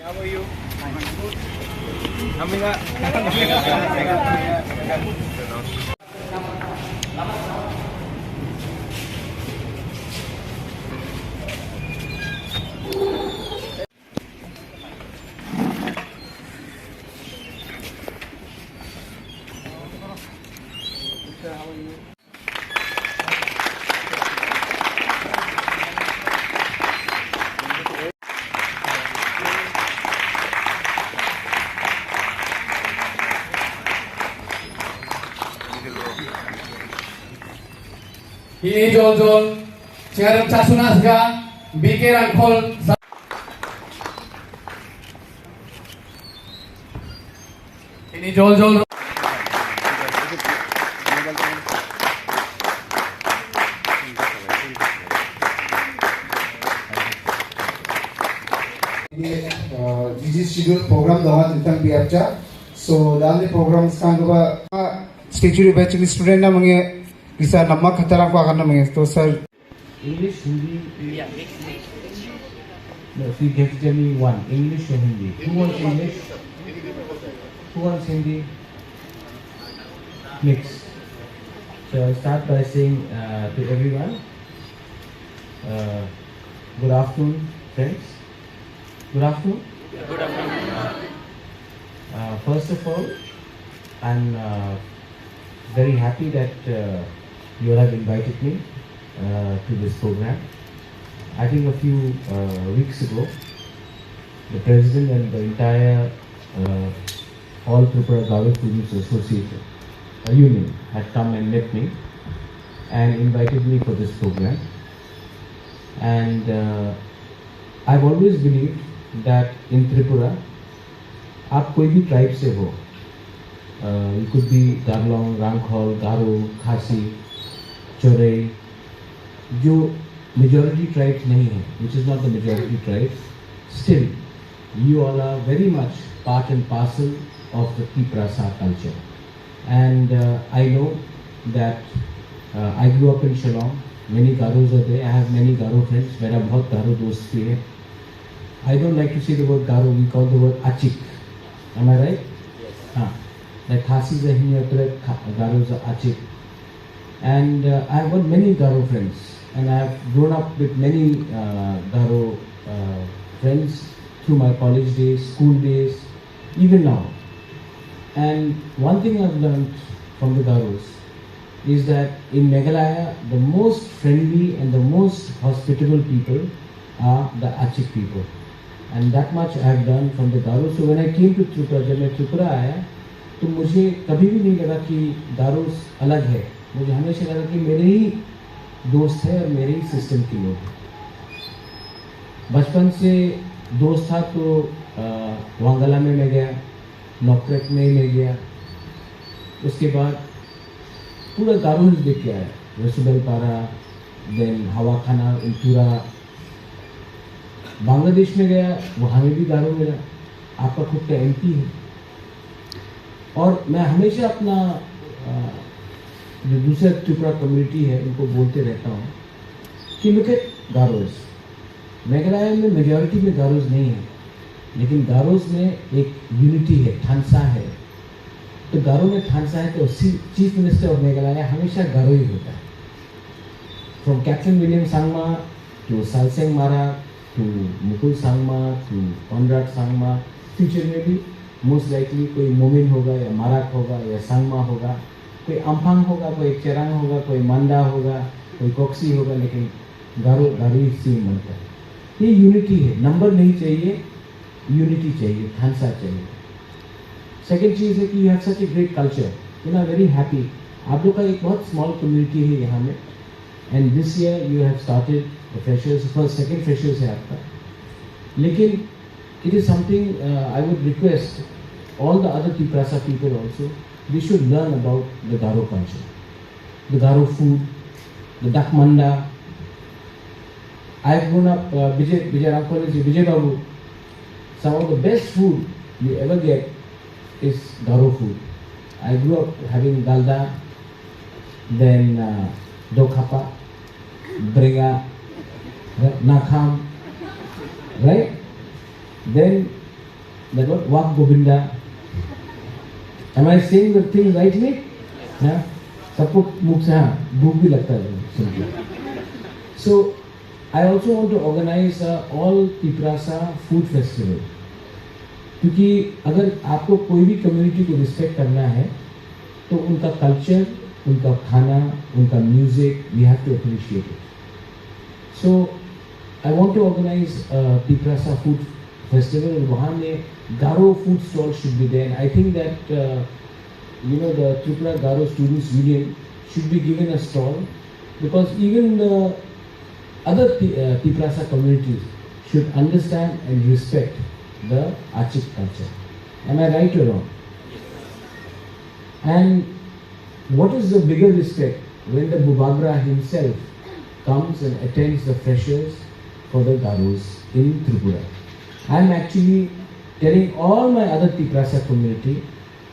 How are you? Amiga. Ini jol-jol, sekarang casunasga, bikin rangkol. Ini jol-jol. Busy schedule program dawan tentang biarca. So dalam program sekarang kita statue batch ni student na mga bisa nama khatara ko akan nama to sir. English, Hindi. Yeah, mix. No, if you get me one, English or Hindi. Who wants English? Who wants Hindi? Mix. So I'll start by saying to everyone, good afternoon, friends. Good afternoon. Good afternoon. First of all, I'm very happy that you all have invited me to this program. I think a few weeks ago, the President and the entire All Tripura Garo Students Association Union had come and met me and invited me for this program. And I've always believed that in Tripura, आप कोई भी tribe से हो, it could be Darlong, Rangkhol, Garo, Khasi, Chorai, जो majority tribes नहीं है, which is not the majority tribes, still you all are very much part and parcel of the Tiprasa culture. And I know that I grew up in Shillong, many Garos are there, I have many Garo friends, मेरा बहुत Garo दोस्त भी है. I don't like to say the word Garo, we call the word Achik. Am I right? Yes. Like Khasis are here, Garos are Achik. And I have got many Garo friends, and I have grown up with many Garo friends through my college days, school days, even now. And one thing I've learned from the Garos is that in Meghalaya, the most friendly and the most hospitable people are the Achik people. And that much I have done from the Garos. So when I came to Tripura, जब मैं Tripura आया, तो मुझे कभी भी नहीं लगा कि Garos अलग है. मुझे हमेशा लगा कि मेरे ही दोस्त है और मेरे ही सिस्टम के लोग हैं. बचपन से दोस्त था तो वांगला में मैं गया, नौकरेक में मैं गया. उसके बाद पूरा गारो हिल्स देख के आया, रसूबल पारा, देन हवा खाना, इंटूरा. बांग्लादेश में गया, वहाँ में भी गारो मिला. आपका खुद का एमपी है. और मैं हमेशा अपना जो दूसरा त्रिपुरा कम्युनिटी है उनको बोलते रहता हूँ कि लुक एट गारोज. मेघालय में मेजॉरिटी में गारोज नहीं है, लेकिन गारोज में एक यूनिटी है, थानसा है. तो गारो में थानसा है तो चीफ मिनिस्टर ऑफ मेघालय हमेशा गारो ही होता है. From captain William Sangma to Salseng Mara to Mukul Sangma to Conrad Sangma. Future में भी मोस्ट लाइकली कोई मोमिन होगा या माराक होगा या सांगमा होगा, कोई अम्फांग होगा, कोई चेरांग होगा, कोई मंदा होगा, कोई कोक्सी होगा, लेकिन गारो ही सीम बनता है. ये यूनिटी है. नंबर नहीं चाहिए, यूनिटी चाहिए, थानसा चाहिए. सेकेंड चीज़ है कि you have such a great culture. You know very happy. आप लोग का एक बहुत स्मॉल कम्युनिटी है यहाँ में. And this year you have started the freshers. First second freshers है आपका. लेकिन it is something I would request all the other Tiprasa people also, they should learn about the Garo culture, the Garo food, the duck manda. I have grown up, Vijay Rankol is Vijay Babu. Some of the best food you ever get is Garo food. I grew up having galda, then dokhapa, brega, nakham, right? Then that what? Wak Govinda. Am I saying the thing rightly? Yeah. सबको मुख से हाँ भूख भी लगता है. So I also want to organize all Tiprasa food festival. क्योंकि अगर आपको कोई भी कम्युनिटी को रिस्पेक्ट करना है तो उनका कल्चर, उनका खाना, उनका music, we have to appreciate it. So I want to organize Tiprasa food festival and वहाँ में Garo food stall should be there. I think that the Tripura Garo Students Union should be given a stall because even the other Tiprasa communities should understand and respect the Achik culture. Am I right or wrong? And what is the bigger respect when the Bubagra himself comes and attends the freshers for the Garos in Tripura? I am actually telling all my other Tiprasa community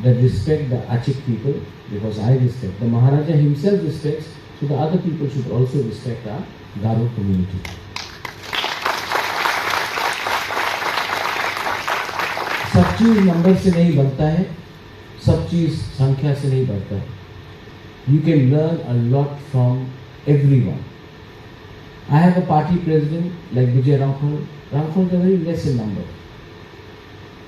that respect the Achik people because I respect. The Maharaja himself respects, so the other people should also respect our Garo community. सब चीज number से नहीं बनता है, सब चीज संख्या से नहीं बनता है. You can learn a lot from everyone. I have a party president like Vijay Ramkhal. Ramkhal is a very less in number.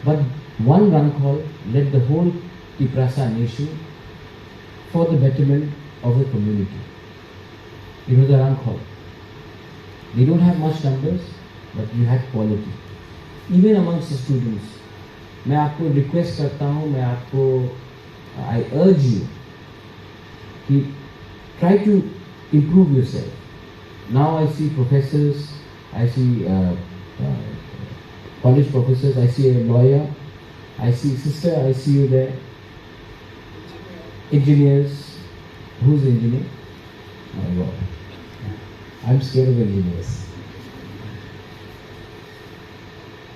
But one Ramkhal led the whole Tiprasa nation for the betterment of the community. It was a Ramkhal. They don't have much numbers, but you had quality. Even amongst the students. मैं आपको request करता हूँ, मैं आपको I urge you कि try to improve yourself. Now I see professors, I see college professors, I see a lawyer, I see sister, I see you there. Engineers, who's engineer? My God, I'm scared of engineers.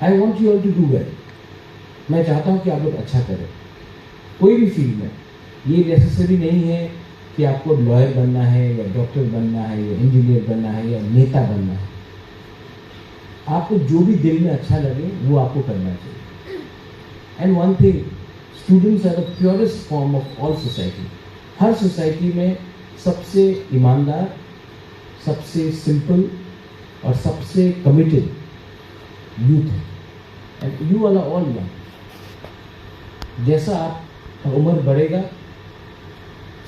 I want you all to do well. मैं चाहता हूँ कि आप लोग अच्छा करें कोई भी फील्ड में. ये नेसेसरी नहीं है कि आपको लॉयर बनना है या डॉक्टर बनना है या इंजीनियर बनना है या नेता बनना है. आपको जो भी दिल में अच्छा लगे वो आपको करना चाहिए. And one thing, students are the purest form of all society. हर सोसाइटी में सबसे ईमानदार, सबसे सिंपल और सबसे कमिटेड यूथ है. And you are all young. जैसा आपका उम्र बढ़ेगा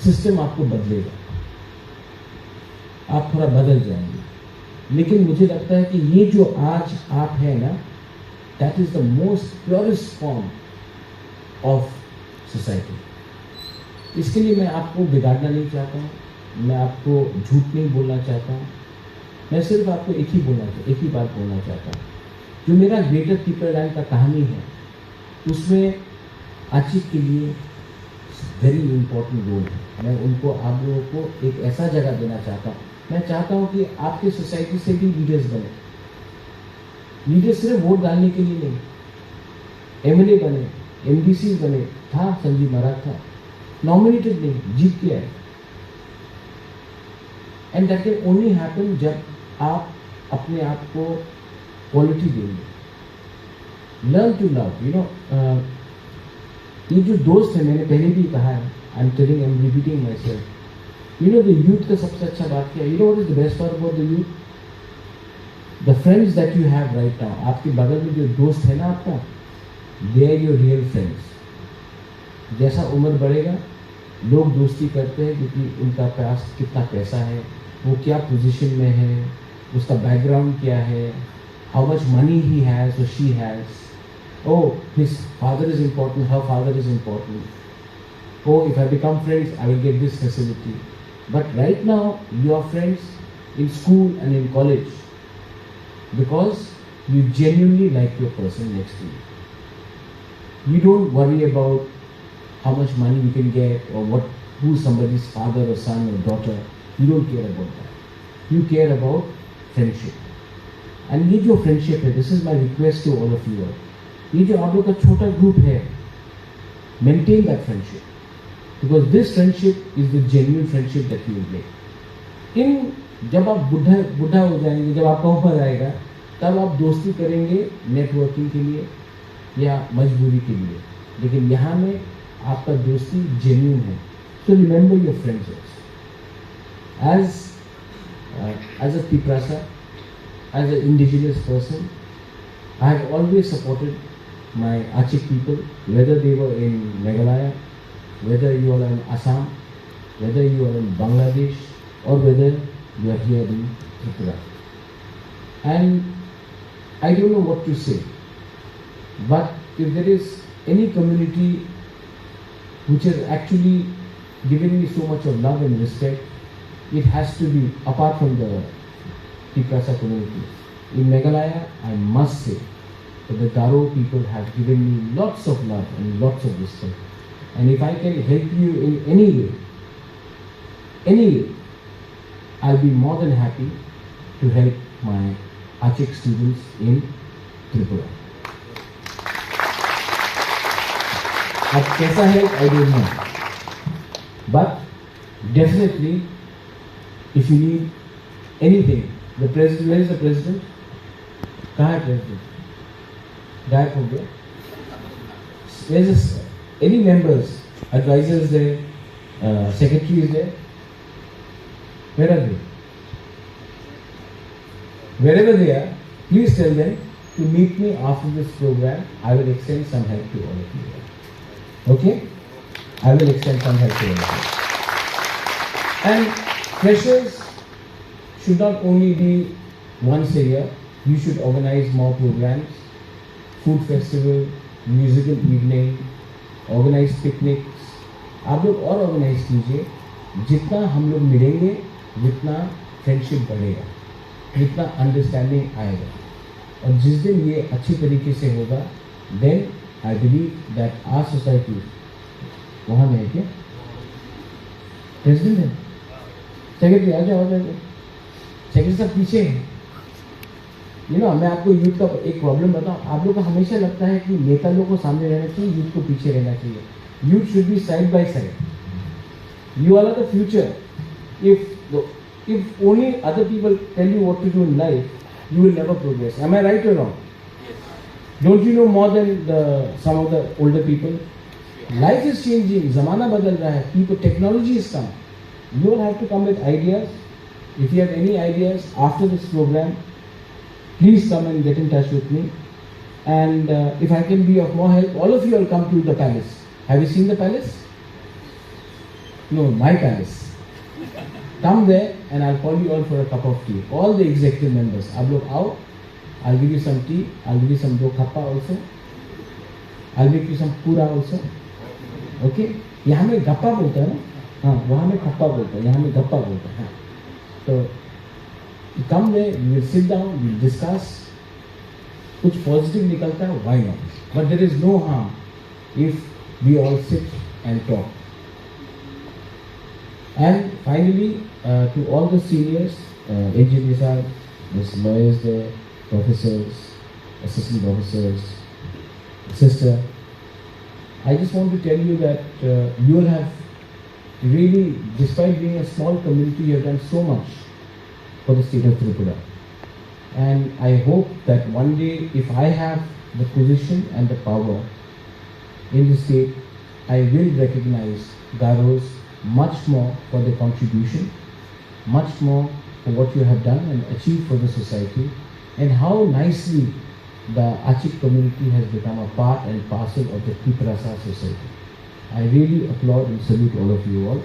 सिस्टम आपको बदलेगा, आप थोड़ा बदल जाएंगे. लेकिन मुझे लगता है कि ये जो आज आप है ना, that is the most purest form of society. इसके लिए मैं आपको बिगाड़ना नहीं चाहता हूँ, मैं आपको झूठ नहीं बोलना चाहता हूँ. मैं सिर्फ आपको एक ही बात बोलना चाहता हूँ. जो मेरा ग्रेटर पीपल लैंड का कहानी है उसमें आचिक के लिए वेरी इंपॉर्टेंट रोल है. मैं उनको, आप लोगों को एक ऐसा जगह देना चाहता हूँ. मैं चाहता हूँ कि आपके सोसाइटी से भी लीडर्स बने. लीडर्स सिर्फ वोट डालने के लिए नहीं, एमएलए बने, एमडीसी बने. था संजीव महाराज था, नॉमिनेटेड नहीं, जीत के आए. And that can only happen जब आप अपने आप को क्वालिटी देंगे. Learn to love. ये जो दोस्त है, मैंने पहले भी कहा है, I am repeating myself. The youth का सबसे अच्छा बात क्या है? What is the best part about the youth? The friends that you have right now. आपके बगल में जो दोस्त है ना आपका, they are your real friends. जैसा उम्र बढ़ेगा लोग दोस्ती करते हैं क्योंकि उनका पास कितना पैसा है, वो क्या पोजीशन में है, उसका बैकग्राउंड क्या है, how much money he has और she has. Oh, his father is important, her father is important. Oh, if I become friends, I will get this facility. But right now, you are friends in school and in college because you genuinely like your person next to you. You don't worry about how much money you can get or who somebody's father or son or daughter. You don't care about that. You care about friendship. And ये जो friendship है, this is my request to all of you all. ये जो आप लोग का छोटा group है, maintain that friendship because this friendship is the genuine friendship that you will make. जब आप बुढ़ा हो जाएंगे, जब आपका उम्र आएगा, तब आप दोस्ती करेंगे नेटवर्किंग के लिए, या मजबूरी के लिए, लेकिन यहाँ में आपका दोस्ती जेन्युइन है. So remember your friends as a Tiprasa, as an indigenous person. I have always supported my Achik people, whether they were in Meghalaya, whether you are in Assam, whether you are in Bangladesh, or whether you are here in Tripura. And I don't know what to say, but if there is any community which has actually given me so much of love and respect, it has to be apart from the Tiprasa community. In Meghalaya, I must say that the Garo people have given me lots of love and lots of respect. And if I can help you in any way, I'll be more than happy to help my Achik students in Tripura. अब कैसा है I don't know, but definitely if you need anything, the president, where is the president? कहाँ है president? गायब हो गया. Where is any members, advisors there, secretaries there? Where are they? Wherever they are, please tell them to meet me after this program. I will extend some help to all of you. Okay? I will extend some help to all of you. And freshers should not only be once a year. You should organize more programs, food festival, musical evening, organize picnics. आप लोग और organize कीजिए. जितना हम लोग मिलेंगे, जितना friendship बढ़ेगा, जितना understanding आएगा. और जिस दिन ये अच्छी तरीके से होगा, then I believe that our society, वहाँ में है क्या? President है? सेक्रेटरी आ जाओ, सेक्रेटरी साहब पीछे हैं. मैं आपको यूथ का एक प्रॉब्लम बताऊं. आप लोग को हमेशा लगता है कि नेता लोग को सामने रहना चाहिए, यूथ को पीछे रहना चाहिए. Youth should be side by side. You all are the future. If only other people tell you what to do in life, you will never progress. Am I right or wrong? Don't you know more than some of the older people? Life is changing. Zamana badal raha hai. People, technology is come. You all have to come with ideas. If you have any ideas after this program, please come and get in touch with me. And if I can be of more help, all of you will come to the palace. Have you seen the palace? No, my palace. Come there and I'll call you all for a cup of tea. All the executive members. Ab log aao. I'll give you some tea. I'll give you some do khappa also. I'll make you some pura also. Okay? यहाँ में गप्पा बोलता है ना? हाँ, वहाँ में खप्पा बोलता है. यहाँ में गप्पा बोलता है. हाँ. तो you come there, you will sit down, we will discuss. कुछ positive निकलता है, why not? But there is no harm if we all sit and talk. And finally, to all the seniors, engineers are, there's lawyers there, professors, assistant professors, sister. I just want to tell you that you all have really, despite being a small community, you have done so much for the state of Tripura. And I hope that one day, if I have the position and the power in the state, I will recognize Garos much more for their contribution, much more for what you have done and achieved for the society, and how nicely the Achik community has become a part and parcel of the Tiprasa society. I really applaud and salute all of you all.